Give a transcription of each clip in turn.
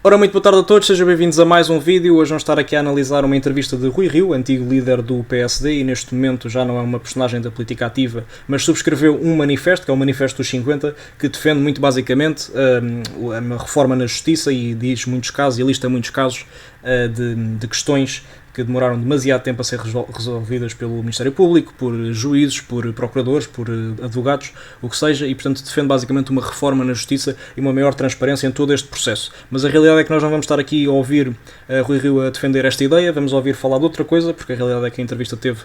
Ora, muito boa tarde a todos, sejam bem-vindos a mais um vídeo. Hoje vamos estar aqui a analisar uma entrevista de Rui Rio, antigo líder do PSD e neste momento já não é uma personagem da política ativa, mas subscreveu um manifesto, que é o Manifesto dos 50, que defende muito basicamente uma reforma na justiça e diz muitos casos e lista muitos casos de questões que demoraram demasiado tempo a ser resolvidas pelo Ministério Público, por juízes, por procuradores, por advogados, o que seja, e portanto defende basicamente uma reforma na justiça e uma maior transparência em todo este processo. Mas a realidade é que nós não vamos estar aqui a ouvir Rui Rio a defender esta ideia, vamos ouvir falar de outra coisa, porque a realidade é que a entrevista teve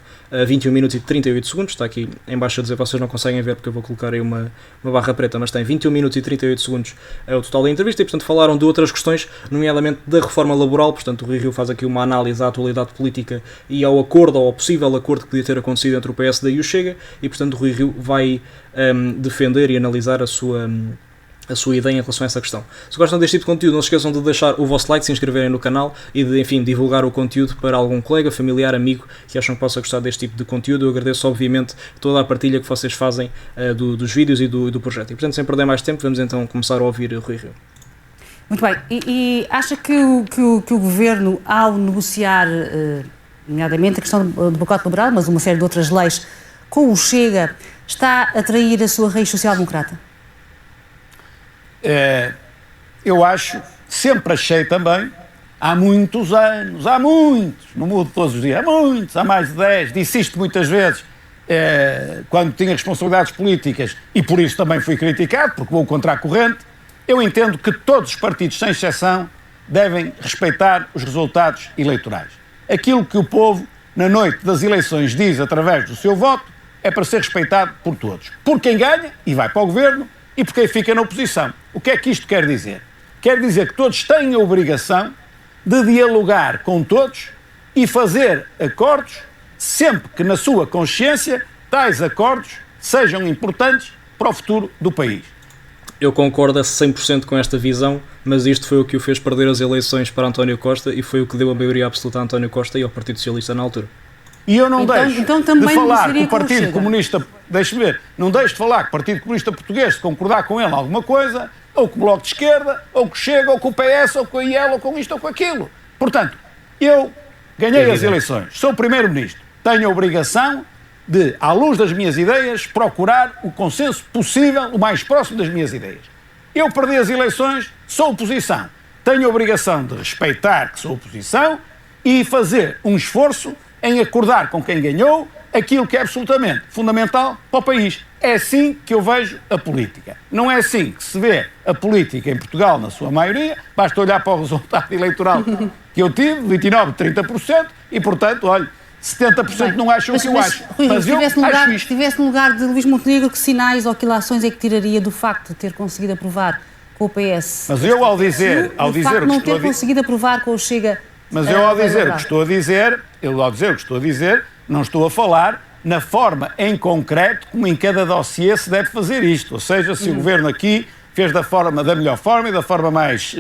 21 minutos e 38 segundos, está aqui em baixo a dizer, vocês não conseguem ver porque eu vou colocar aí uma barra preta, mas tem 21 minutos e 38 segundos é o total da entrevista, e portanto falaram de outras questões, nomeadamente da reforma laboral. Portanto o Rui Rio faz aqui uma análise à atualidade política e ao acordo, ou ao possível acordo que podia ter acontecido entre o PSD e o Chega, e portanto o Rui Rio vai defender e analisar a sua ideia em relação a essa questão. Se gostam deste tipo de conteúdo, não se esqueçam de deixar o vosso like, se inscreverem no canal e de, enfim, divulgar o conteúdo para algum colega, familiar, amigo que acham que possa gostar deste tipo de conteúdo. Eu agradeço, obviamente, toda a partilha que vocês fazem dos vídeos e do projeto. E, portanto, sem perder mais tempo, vamos então começar a ouvir o Rui Rio. Muito bem. E acha que o Governo, ao negociar, nomeadamente a questão do pacote liberal, mas uma série de outras leis, com o Chega, está a trair a sua raiz social-democrata? Eu acho, sempre achei também, há muitos anos, não mudo todos os dias, há mais de 10, disse isto muitas vezes, quando tinha responsabilidades políticas, e por isso também fui criticado, porque vou contra a corrente. Eu entendo que todos os partidos, sem exceção, devem respeitar os resultados eleitorais. Aquilo que o povo, na noite das eleições, diz através do seu voto, é para ser respeitado por todos. Por quem ganha e vai para o governo e por quem fica na oposição. O que é que isto quer dizer? Quer dizer que todos têm a obrigação de dialogar com todos e fazer acordos sempre que, na sua consciência, tais acordos sejam importantes para o futuro do país. Eu concordo a 100% com esta visão, mas isto foi o que o fez perder as eleições para António Costa e foi o que deu a maioria absoluta a António Costa e ao Partido Socialista na altura. E eu não deixo de falar com o Partido Comunista, deixe-me ver, não deixo de falar com o Partido Comunista Português, de concordar com ele alguma coisa, ou com o Bloco de Esquerda, ou com o Chega, ou com o PS, ou com a IEL, ou com isto, ou com aquilo. Portanto, eu ganhei as eleições, sou Primeiro-Ministro, tenho a obrigação de, à luz das minhas ideias, procurar o consenso possível, o mais próximo das minhas ideias. Eu perdi as eleições, sou oposição. Tenho a obrigação de respeitar que sou oposição e fazer um esforço em acordar com quem ganhou aquilo que é absolutamente fundamental para o país. É assim que eu vejo a política. Não é assim que se vê a política em Portugal, na sua maioria. Basta olhar para o resultado eleitoral que eu tive, 29%, 30%, e, portanto, olha, 70% não acham o que eu acho. Mas eu acho isto. Se estivesse no lugar de Luís Montenegro, que sinais ou que ilações é que tiraria do facto de ter conseguido aprovar com o PS? Mas eu, ao dizer o que estou a não ter conseguido aprovar com o Chega... Mas eu, ao dizer o que estou a dizer, não estou a falar na forma em concreto como em cada dossiê se deve fazer isto. Ou seja, se o Governo aqui fez da melhor forma e da forma mais,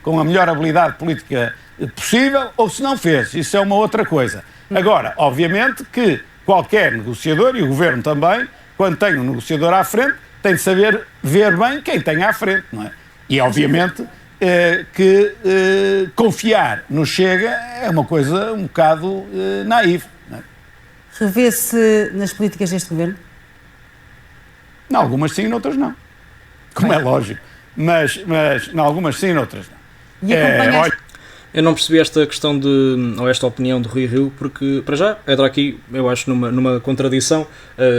com a melhor habilidade política possível, ou se não fez. Isso é uma outra coisa. Agora, obviamente que qualquer negociador, e o Governo também, quando tem um negociador à frente, tem de saber ver bem quem tem à frente, não é? E, obviamente, que confiar no Chega é uma coisa um bocado naif. Não é? Revê-se nas políticas deste Governo? Em algumas sim, noutras não. Como é lógico. Mas em algumas sim, noutras não. E acompanhaste... Eu não percebi esta questão ou esta opinião de Rui Rio, porque, para já, entra aqui, eu acho, numa contradição.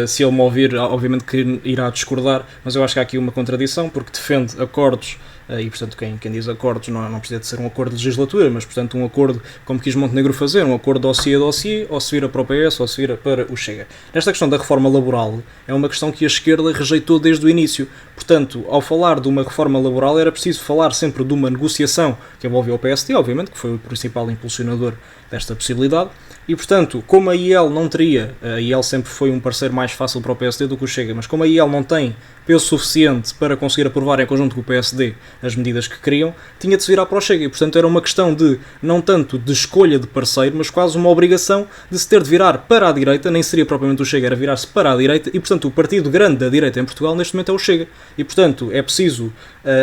Se ele me ouvir, obviamente que irá discordar, mas eu acho que há aqui uma contradição, porque defende acordos, e, portanto, quem diz acordos não precisa de ser um acordo de legislatura, mas, portanto, um acordo, como quis Montenegro fazer, um acordo dossiê a dossiê, ou se vira para o PS, ou se vira para o Chega. Nesta questão da reforma laboral, é uma questão que a esquerda rejeitou desde o início. Portanto, ao falar de uma reforma laboral, era preciso falar sempre de uma negociação que envolvia o PSD, obviamente, que foi o principal impulsionador desta possibilidade, e portanto, como a IEL não teria, a IEL sempre foi um parceiro mais fácil para o PSD do que o Chega, mas como a IEL não tem peso suficiente para conseguir aprovar em conjunto com o PSD as medidas que queriam, tinha de se virar para o Chega, e portanto era uma questão de, não tanto de escolha de parceiro, mas quase uma obrigação de se ter de virar para a direita, nem seria propriamente o Chega, era virar-se para a direita, e portanto o partido grande da direita em Portugal neste momento é o Chega, E, portanto, é preciso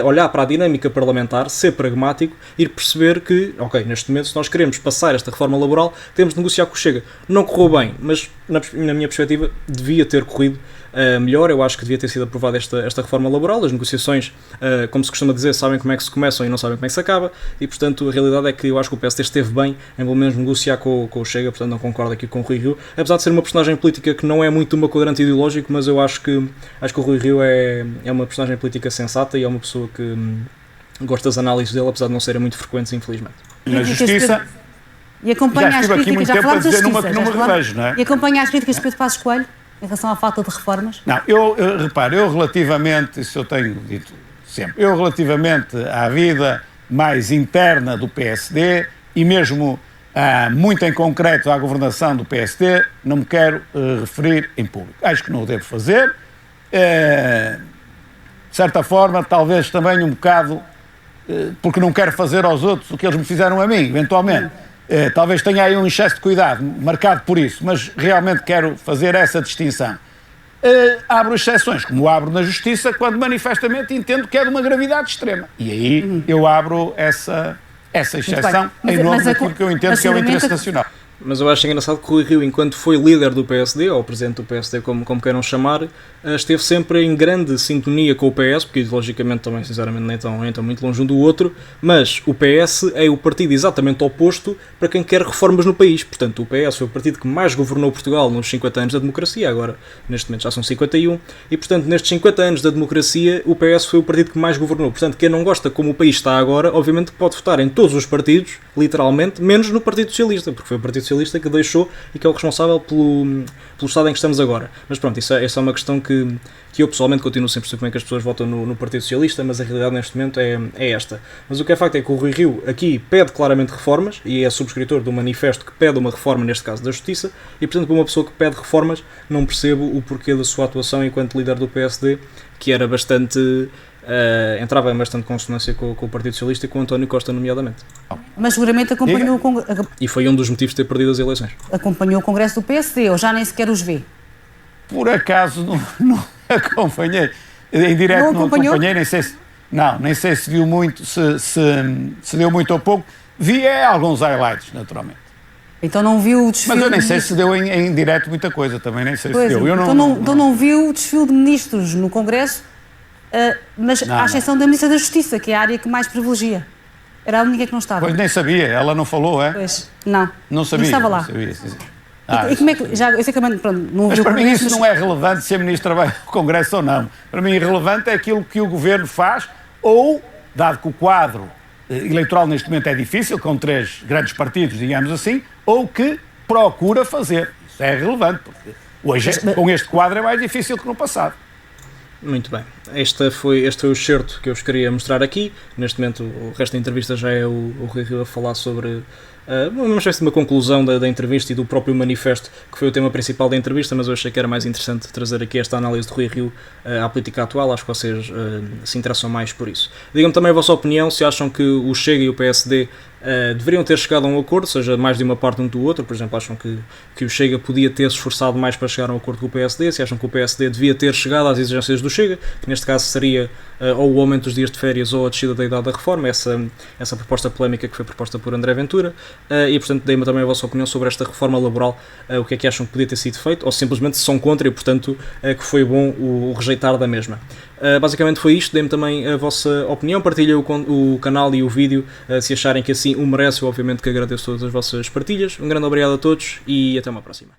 olhar para a dinâmica parlamentar, ser pragmático e perceber que, ok, neste momento, se nós queremos passar esta reforma laboral, temos de negociar com o Chega. Não correu bem, mas, na minha perspectiva, devia ter corrido melhor. Eu acho que devia ter sido aprovada esta reforma laboral. As negociações, como se costuma dizer, sabem como é que se começam e não sabem como é que se acaba, e, portanto, a realidade é que eu acho que o PSD esteve bem em, pelo menos, negociar com o Chega, portanto, não concordo aqui com o Rui Rio, apesar de ser uma personagem política que não é muito uma quadrante ideológico, mas eu acho que o Rui Rio é uma personagem política sensata e é uma pessoa que gosto das análises dele, apesar de não serem muito frequentes, infelizmente. Na Justiça... E acompanha as críticas, já falámos da Justiça, não é? E acompanha as críticas de Pedro Passos Coelho em relação à falta de reformas? Não, eu relativamente, isso eu tenho dito sempre, eu relativamente à vida mais interna do PSD e mesmo muito em concreto à governação do PSD, não me quero referir em público. Acho que não o devo fazer. De certa forma, talvez também um bocado, porque não quero fazer aos outros o que eles me fizeram a mim, eventualmente. Talvez tenha aí um excesso de cuidado, marcado por isso, mas realmente quero fazer essa distinção. Abro exceções, como abro na Justiça, quando manifestamente entendo que é de uma gravidade extrema. E aí eu abro essa exceção em nome daquilo que eu entendo que é o interesse nacional. Mas eu acho engraçado que o Rui Rio, enquanto foi líder do PSD, ou presidente do PSD, como queiram chamar, esteve sempre em grande sintonia com o PS, porque ideologicamente também, sinceramente, nem estão muito longe um do outro, mas o PS é o partido exatamente oposto para quem quer reformas no país. Portanto, o PS foi o partido que mais governou Portugal nos 50 anos da democracia, agora, neste momento, já são 51, e, portanto, nestes 50 anos da democracia, o PS foi o partido que mais governou. Portanto, quem não gosta como o país está agora, obviamente pode votar em todos os partidos, literalmente, menos no Partido Socialista, porque foi o Partido Socialista que deixou e que é o responsável pelo estado em que estamos agora. Mas pronto, isso é uma questão que eu pessoalmente continuo sempre a perceber como é que as pessoas votam no Partido Socialista, mas a realidade neste momento é esta. Mas o que é facto é que o Rui Rio aqui pede claramente reformas e é subscritor do manifesto que pede uma reforma, neste caso da Justiça, e portanto para uma pessoa que pede reformas não percebo o porquê da sua atuação enquanto líder do PSD, que era bastante... entrava em bastante consonância com o Partido Socialista e com o António Costa, nomeadamente. Mas seguramente acompanhou e foi um dos motivos de ter perdido as eleições. Acompanhou o Congresso do PSD, ou já nem sequer os vê? Por acaso não acompanhei. Em direto não acompanhei, nem sei se viu muito, se deu muito ou pouco. Vi alguns highlights, naturalmente. Então não viu o desfile... Mas eu nem sei se deu em direto muita coisa, também nem sei se deu. Então não viu o desfile de ministros no Congresso, mas à exceção da Ministra da Justiça, que é a área que mais privilegia. Era a única que não estava. Pois nem sabia, ela não falou, é? Pois, não. Não sabia. Não estava lá. Não sabia, e como é que... Já, eu sei que também, pronto, não mas viu para mim isso não é relevante se a Ministra vai ao Congresso ou não. Para mim relevante é aquilo que o Governo faz ou, dado que o quadro eleitoral neste momento é difícil, com 3 grandes partidos, digamos assim, ou que procura fazer. Isso é relevante, porque hoje, com este quadro, é mais difícil que no passado. Muito bem. Este foi o excerto que eu vos queria mostrar aqui. Neste momento, o resto da entrevista já é o Rui Rio a falar sobre uma espécie de uma conclusão da entrevista e do próprio manifesto, que foi o tema principal da entrevista, mas eu achei que era mais interessante trazer aqui esta análise de Rui Rio à política atual. Acho que vocês se interessam mais por isso. Digam-me também a vossa opinião, se acham que o Chega e o PSD deveriam ter chegado a um acordo, seja mais de uma parte um do outro. Por exemplo, acham que o Chega podia ter se esforçado mais para chegar a um acordo com o PSD, se acham que o PSD devia ter chegado às exigências do Chega, que neste caso seria ou o aumento dos dias de férias ou a descida da idade da reforma, essa proposta polémica que foi proposta por André Ventura, e portanto deem-me também a vossa opinião sobre esta reforma laboral, o que é que acham que podia ter sido feito, ou simplesmente se são contra e portanto que foi bom o rejeitar da mesma. Basicamente foi isto, deem-me também a vossa opinião, partilhem o canal e o vídeo se acharem que assim o merece. Eu obviamente que agradeço todas as vossas partilhas. Um grande obrigado a todos e até uma próxima.